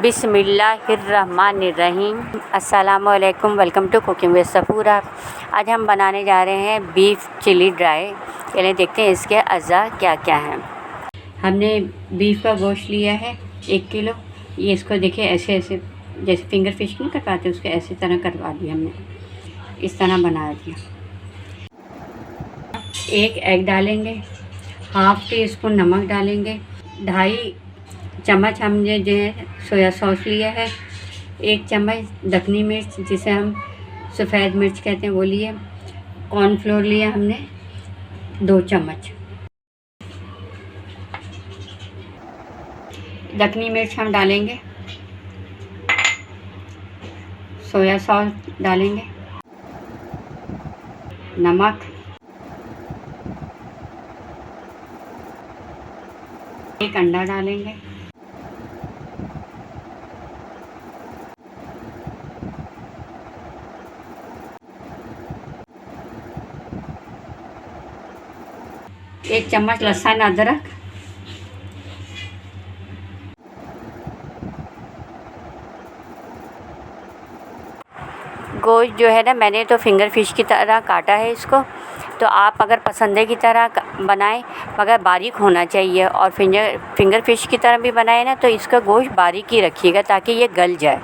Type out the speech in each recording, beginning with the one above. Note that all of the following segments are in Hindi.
बिस्मिल्लाहिर्रहमानिर्रहीम। अस्सलामुअलैकुम। Welcome to cooking with Safoora. आज हम बनाने जा रहे हैं बीफ चिली ड्राई। चलिए देखते हैं इसके अज़ा क्या क्या हैं। हमने बीफ का गोश्त लिया है 1 किलो। ये इसको देखिए ऐसे ऐसे जैसे फिंगर फिश नहीं कटवाते उसके ऐसे तरह कटवा दिया हमने, इस तरह बना दिया। 1 एग डालेंगे, हाफ़ टी स्पून नमक डालेंगे, 2.5 चम्मच हमने जो है सोया सॉस लिया है, 1 चम्मच दखनी मिर्च जिसे हम सफ़ेद मिर्च कहते हैं वो लिए, कॉर्नफ्लोर लिया हमने 2 चम्मच। दखनी मिर्च हम डालेंगे, सोया सॉस डालेंगे, नमक, एक अंडा डालेंगे, एक चम्मच लहसुन अदरक, गोश्त जो है ना मैंने तो फिंगर फिश की तरह काटा है इसको, तो आप अगर पसंदे की तरह बनाएं मगर बारीक होना चाहिए, और फिंगर फिश की तरह भी बनाए ना तो इसका गोश्त बारीक ही रखिएगा ताकि ये गल जाए।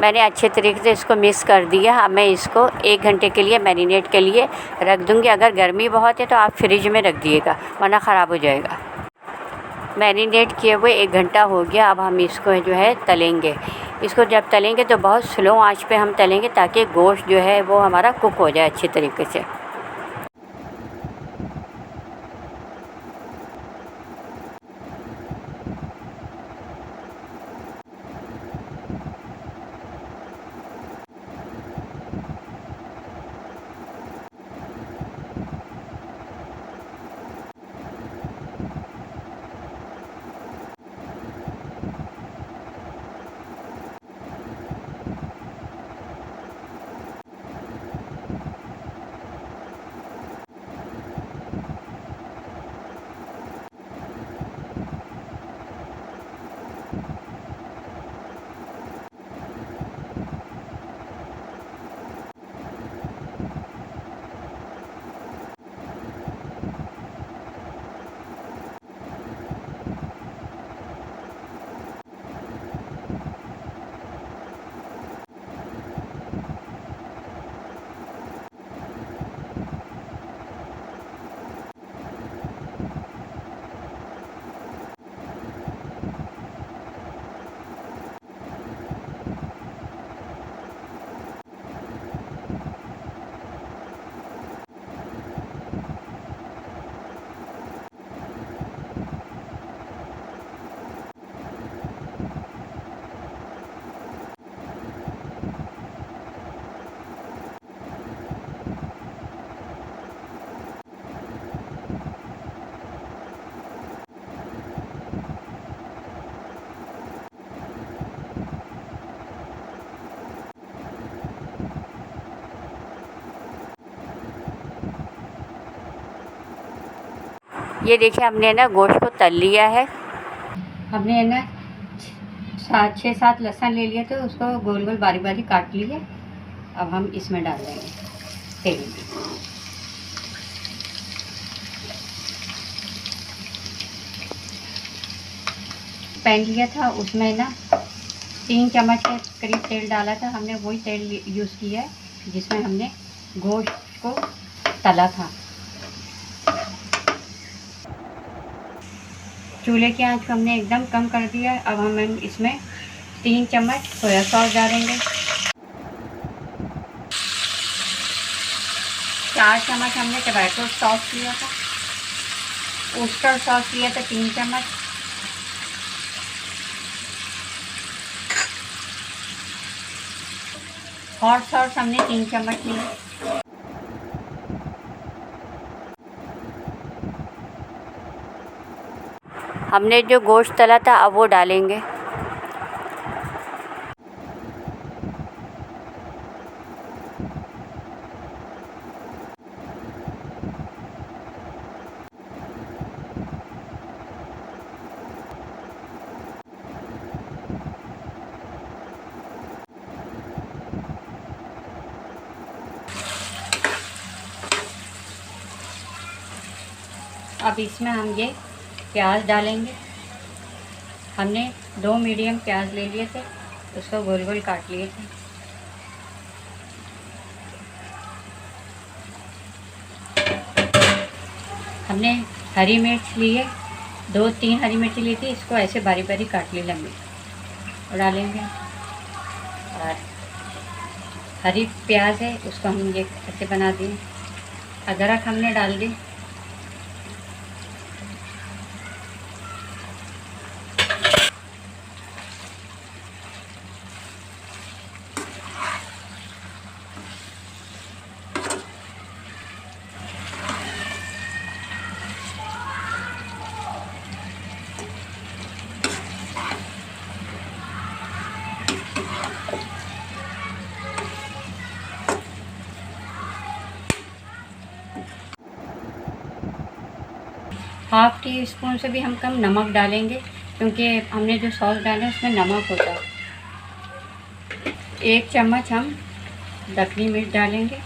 मैंने अच्छे तरीके से इसको मिक्स कर दिया। अब मैं इसको 1 घंटे के लिए मैरिनेट के लिए रख दूँगी। अगर गर्मी बहुत है तो आप फ्रिज में रख दिएगा वरना ख़राब हो जाएगा। मैरिनेट किए हुए 1 घंटा हो गया। अब हम इसको जो है तलेंगे। इसको जब तलेंगे तो बहुत स्लो आंच पे हम तलेंगे ताकि गोश्त जो है वो हमारा कुक हो जाए अच्छे तरीके से। ये देखिए हमने ना गोश्त को तल लिया है। हमने ना 6-7 लहसुन ले लिए थे, उसको गोल गोल बारीक बारीक काट लिए। अब हम इसमें डाल देंगे तेल में। पैन लिया था उसमें ना 3 चम्मच के करीब तेल डाला था। हमने वही तेल यूज़ किया है जिसमें हमने गोश्त को तला था। चूल्हे की आंच को हमने एकदम कम कर दिया है। अब हम इसमें 3 चम्मच सोया सॉस डालेंगे, 4 चम्मच हमने टमाटो सॉस लिया था, ओस्टर सॉस लिया था 3 चम्मच, हॉट सॉस हमने 3 चम्मच लिया। हमने जो गोश्त तला था अब वो डालेंगे। अब इसमें हम ये प्याज डालेंगे। हमने 2 मीडियम प्याज ले लिए थे, उसको गोल गोल काट लिए थे। हमने हरी मिर्च ली है, 2-3 हरी मिर्च ली थी, इसको ऐसे बारीक बारीक काट ली लंबी और डालेंगे। और हरी प्याज है, उसको हम ये ऐसे बना दिए। अदरक हमने डाल दी। हाफ़ टी स्पून से भी हम कम नमक डालेंगे, क्योंकि हमने जो सॉस डाला है उसमें नमक होता है। 1 चम्मच हम दखनी मिर्च डालेंगे,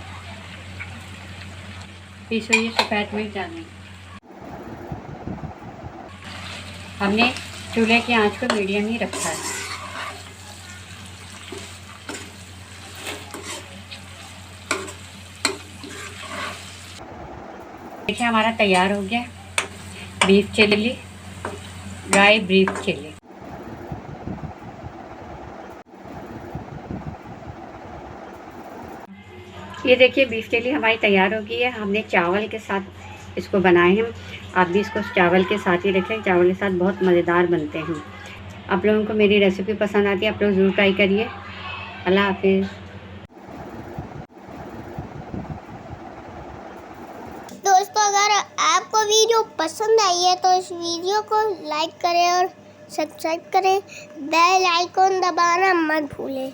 पीसी हुई सफ़ेद मिर्च डालेंगे। हमने चूल्हे की आंच को मीडियम ही रखा है। देखिए हमारा तैयार हो गया beef chilli, dry beef chilli. ये देखिए बीफ चिली हमारी तैयार हो गई है। हमने चावल के साथ इसको बनाए हैं। आप भी इसको चावल के साथ ही रखें, चावल के साथ बहुत मज़ेदार बनते हैं। आप लोगों को मेरी रेसिपी पसंद आती है, आप लोग ज़रूर ट्राई करिए। अल्लाह हाफिज़। दोस्तों, अगर आपको वीडियो पसंद आई है तो इस वीडियो को लाइक करें और सब्सक्राइब करें। बेल आइकन दबाना मत भूलें।